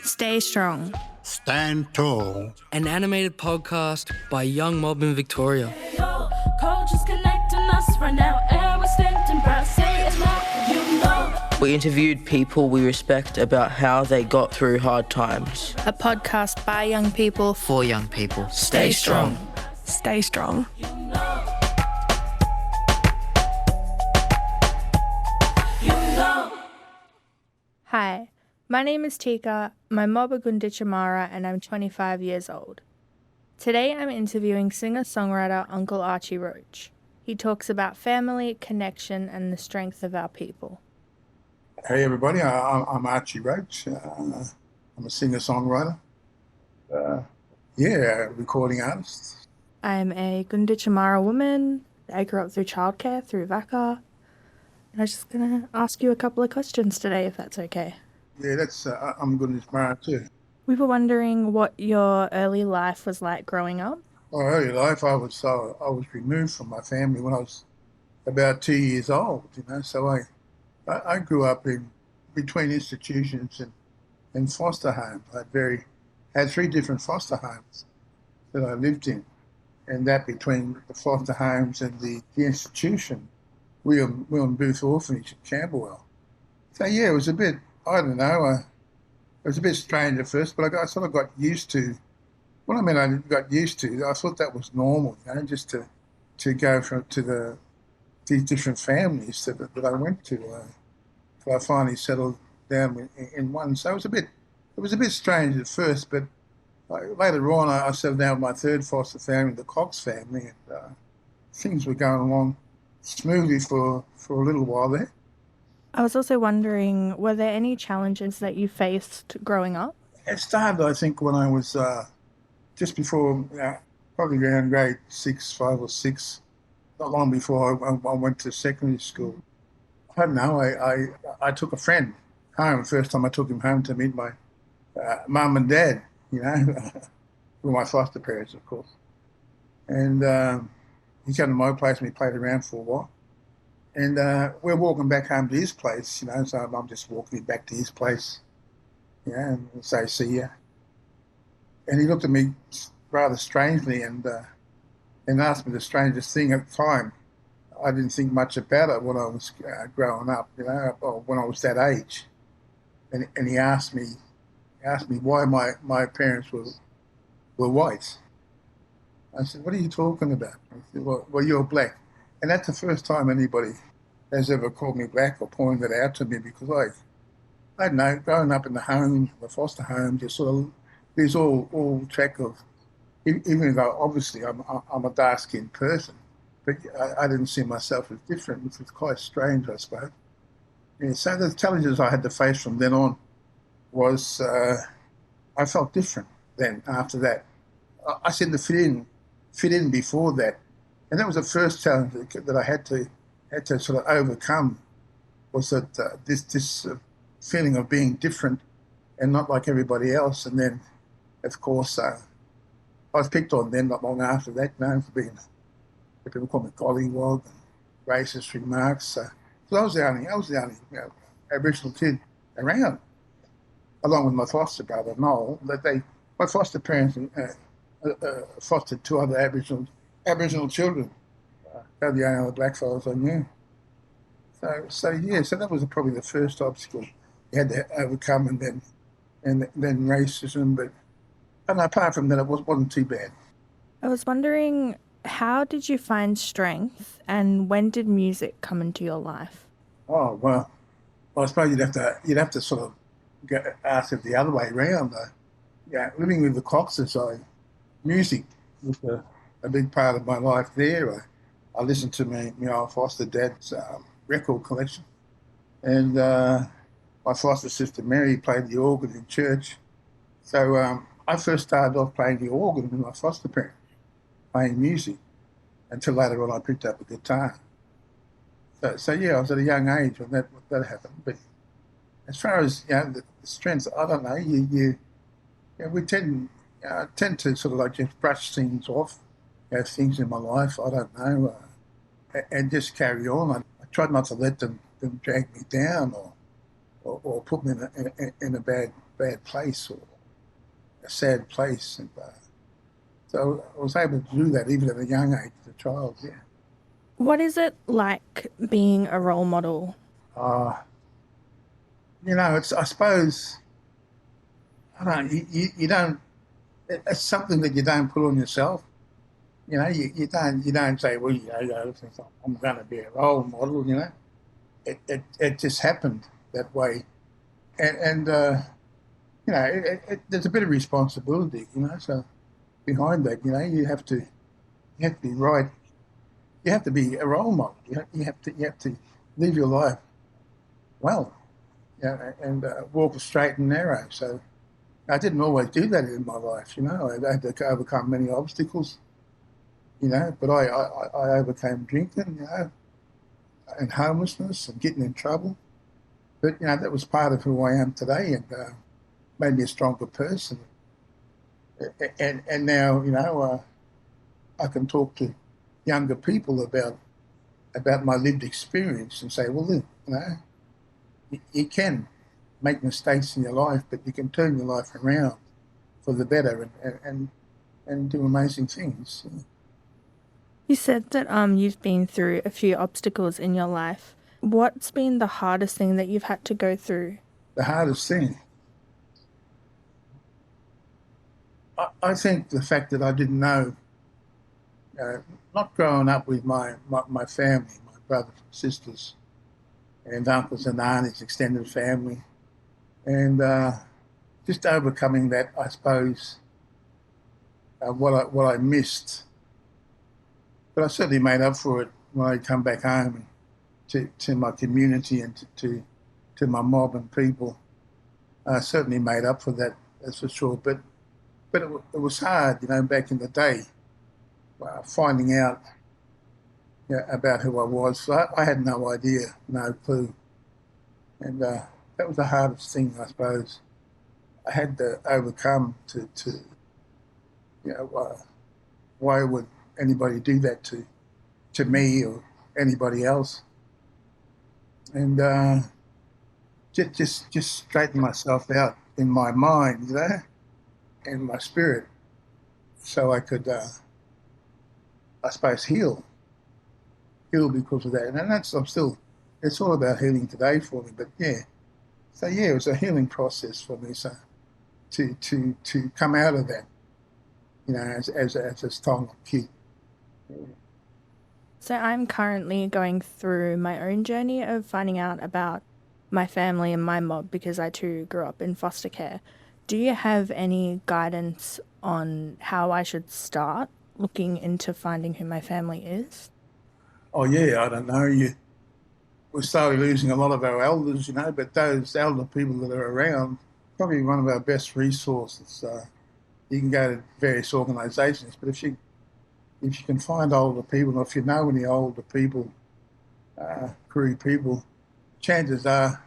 Stay strong. Stand tall. An animated podcast by a young mob in Victoria. Cultures connecting us right now, and we're standing proud. Say it loud, you know. We interviewed people we respect about how they got through hard times. A podcast by young people For young people. Stay strong. Stay strong. Hi, my name is Tika, my mob are Gunditjamara, and I'm 25 years old. Today I'm interviewing singer-songwriter Uncle Archie Roach. He talks about family, connection, and the strength of our people. Hey everybody, I'm Archie Roach. I'm a singer-songwriter. Recording artist. I'm a Gunditjamara woman. I grew up through childcare, through VACCA. And I'm just going to ask you a couple of questions today, if that's okay. Yeah, I'm Gunditjamara too. We were wondering what your early life was like growing up. My early life, I was removed from my family when I was about 2 years old. So I grew up in between institutions and foster homes. I had 3 different foster homes that I lived in, and that between the foster homes and the institution, William Booth Orphanage in Camberwell. So yeah, it was a bit, I don't know, it was a bit strange at first, but I sort of got used to. What I mean, I got used to. I thought that was normal, just to go to these different families that I went to. Till I finally settled down in one. So it was a bit strange at first, but later on I settled down with my third foster family, the Cox family, and things were going along smoothly for a little while there. I was also wondering, were there any challenges that you faced growing up? It started, I think, when I was just before, probably around grade 5 or 6, not long before I went to secondary school. I don't know, I took a friend home. First time I took him home to meet my mum and dad, with my foster parents, of course. And he came to my place and we played around for a while. And we're walking back home to his place, so I'm just walking back to his place, and say, see ya. And he looked at me rather strangely and asked me the strangest thing at the time. I didn't think much about it when I was growing up, or when I was that age. And he asked me why my parents were white. I said, what are you talking about? He said, well, you're black. And that's the first time anybody has ever called me black or pointed it out to me, because I don't know, growing up in the homes, the foster homes, you sort of lose all track of, even though obviously I'm a dark-skinned person, but I didn't see myself as different, which was quite strange, I suppose. Yeah, so the challenges I had to face from then on was I felt different then after that. I seemed to fit in before that. And that was the first challenge that I had to sort of overcome, was that this feeling of being different and not like everybody else. And then, of course, I was picked on then not long after that, for being, people call me gollywog, and racist remarks. So I was the only Aboriginal kid around, along with my foster brother Noel. My foster parents fostered 2 other Aboriginal children. They're the only other black fellows I knew. So that was probably the first obstacle you had to overcome, and then racism. But apart from that, it wasn't too bad. I was wondering, how did you find strength, and when did music come into your life? Oh well, I suppose you'd have to sort of ask it the other way around. Living with the Coxes, music was a big part of my life there. I listened to my old foster dad's record collection, and my foster sister Mary played the organ in church. So I first started off playing the organ with my foster parents, playing music, until later on I picked up a guitar. So I was at a young age when that happened. But as far as the strengths, I don't know. We tend to sort of like just brush things off, things in my life, I don't know, and just carry on. I tried not to let them drag me down or put me in a bad bad place or a sad place. And so I was able to do that even at a young age as a child, yeah. What is it like being a role model? Uh, I suppose, I don't, you don't, it's something that you don't put on yourself. You don't say, well, I'm going to be a role model, It just happened that way. And there's a bit of responsibility, so behind that, you have to be right. You have to be a role model. You have to live your life well, and walk a straight and narrow. So I didn't always do that in my life, I had to overcome many obstacles, but I overcame drinking, and homelessness and getting in trouble. But, that was part of who I am today and made me a stronger person. And now, I can talk to younger people about my lived experience and say, well, you can make mistakes in your life, but you can turn your life around for the better and do amazing things. You said that you've been through a few obstacles in your life. What's been the hardest thing that you've had to go through? The hardest thing, I think the fact that I didn't know, not growing up with my family, my brothers and sisters, and uncles and aunties, extended family, and just overcoming that, I suppose, what I missed. But I certainly made up for it when I come back home to my community and to my mob and people. I certainly made up for that, that's for sure. But it was hard, back in the day, finding out about who I was. So I had no idea, no clue. And that was the hardest thing, I suppose. I had to overcome to why would anybody do that to me or anybody else? And just straighten myself out in my mind, and my spirit, so I could, I suppose, heal because of that. And it's all about healing today for me. But it was a healing process for me. So to come out of that, as a strong kid. So I'm currently going through my own journey of finding out about my family and my mob because I too grew up in foster care. Do you have any guidance on how I should start looking into finding who my family is? Oh yeah, I don't know. We're slowly losing a lot of our elders, but those elder people that are around, probably one of our best resources. You can go to various organisations, but if you can find older people, or if you know any older people, career people, chances are,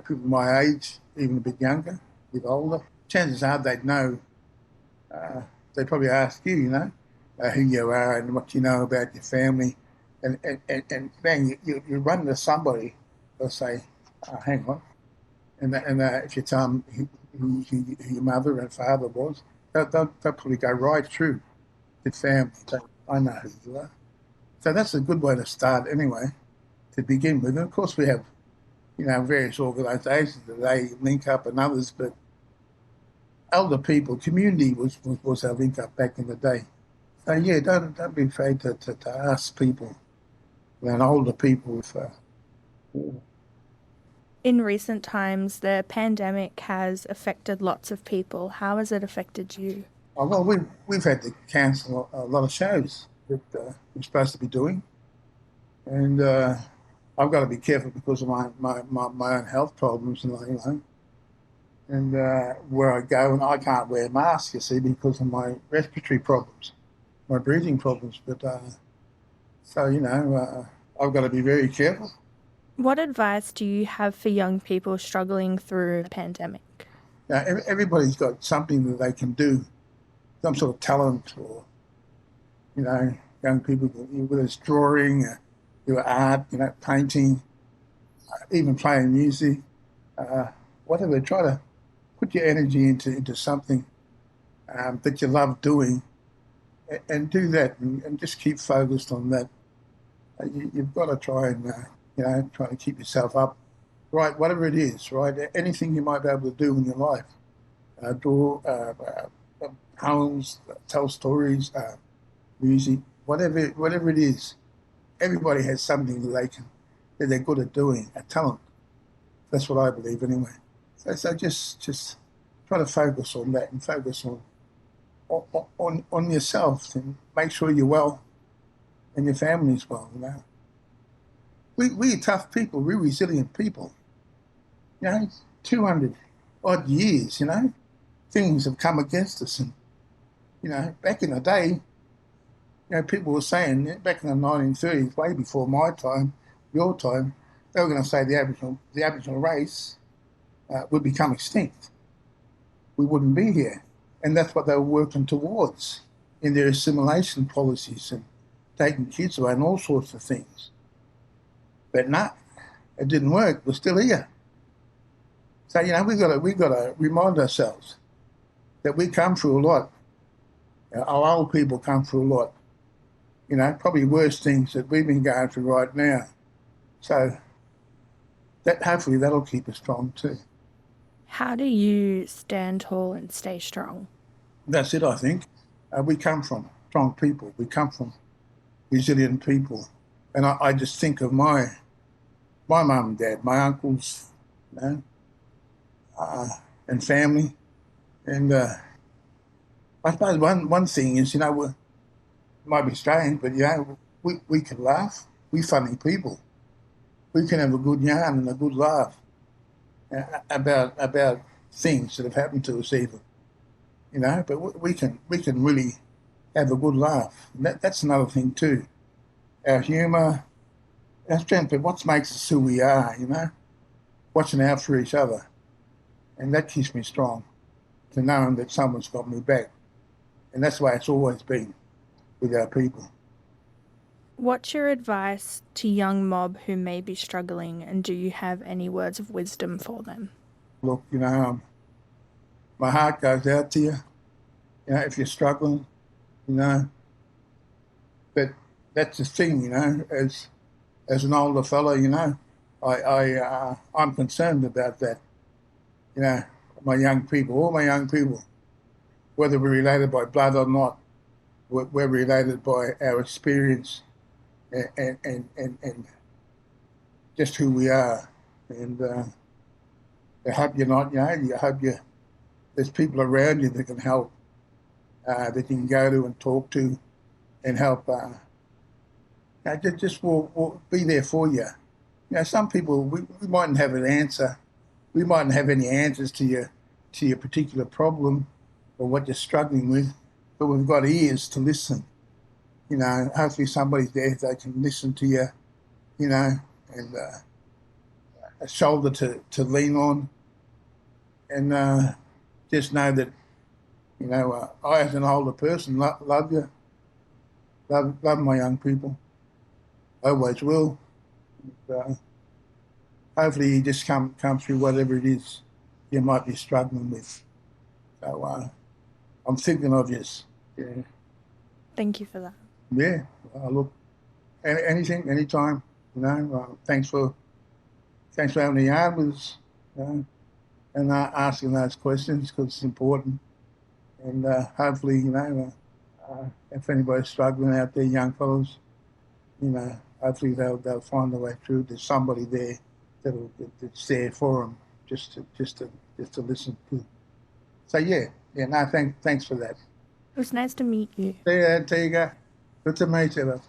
people my age, even a bit younger, a bit older, chances are they'd know, they'd probably ask you, who you are and what you know about your family. And then you run into somebody, they'll say, hang on. And if you tell them who your mother and father was, they'll probably go right through the family. I know who you are. So that's a good way to start anyway, to begin with. And of course we have, various organisations that they link up and others, but elder people, community was our link up back in the day. So don't be afraid to ask people, and older people. In recent times, the pandemic has affected lots of people. How has it affected you? Oh, well, we've had to cancel a lot of shows that we're supposed to be doing, and I've got to be careful because of my own health problems and where I go, and I can't wear masks, you see, because of my respiratory problems, my breathing problems. But I've got to be very careful. What advice do you have for young people struggling through the pandemic? Everybody's got something that they can do, some sort of talent, or young people, whether it's drawing, art, painting, even playing music, whatever. Try to put your energy into something that you love doing, and do that, and just keep focused on that. You've got to try and try to keep yourself up, right? Whatever it is, right? Anything you might be able to do in your life, draw, poems, tell stories, music, whatever it is. Everybody has something that they're good at doing, a talent. That's what I believe anyway. So just try to focus on that and focus on yourself, and make sure you're well and your family's well. We're tough people. We're resilient people. 200 odd years. Things have come against us, and back in the day, people were saying back in the 1930s, way before my time, your time, they were going to say the Aboriginal race would become extinct. We wouldn't be here. And that's what they were working towards in their assimilation policies and taking kids away and all sorts of things. But no, it didn't work. We're still here. So, we got to remind ourselves that we come through a lot. Our old people come through a lot. Probably worse things that we've been going through right now. So hopefully that'll keep us strong too. How do you stand tall and stay strong? That's it, I think. We come from strong people. We come from resilient people. And I just think of my mum and dad, my uncles, and family. And I suppose one thing is, it might be strange, but we can laugh. We're funny people. We can have a good yarn and a good laugh about things that have happened to us, even. But we can really have a good laugh. And that's another thing too. Our humour, our strength, but what makes us who we are, watching out for each other. And that keeps me strong, to knowing that someone's got me back. And that's the way it's always been with our people. What's your advice to young mob who may be struggling, and do you have any words of wisdom for them? Look, my heart goes out to you, if you're struggling, But that's the thing, as an older fellow, I'm concerned about that. My young people, all my young people, whether we're related by blood or not, we're related by our experience and just who we are. And I hope you're not, I hope there's people around you that can help, that you can go to and talk to and help. Just will be there for you. Some people, we mightn't have an answer. We mightn't have any answers to your particular problem or what you're struggling with, but we've got ears to listen. Hopefully somebody's there that can listen to you, and a shoulder to lean on, and just know that, I as an older person love you, love my young people, always will. Hopefully you just come through whatever it is you might be struggling with. So I'm thinking of you. Yeah. Thank you for that. Yeah. Look, anything, anytime. Thanks for having a yarn with us, and asking those questions, because it's important. And hopefully, if anybody's struggling out there, young fellows, hopefully they'll find a way through. There's somebody there that's there for them, just to listen to. So thanks for that. It was nice to meet you. There you go. Good to meet you.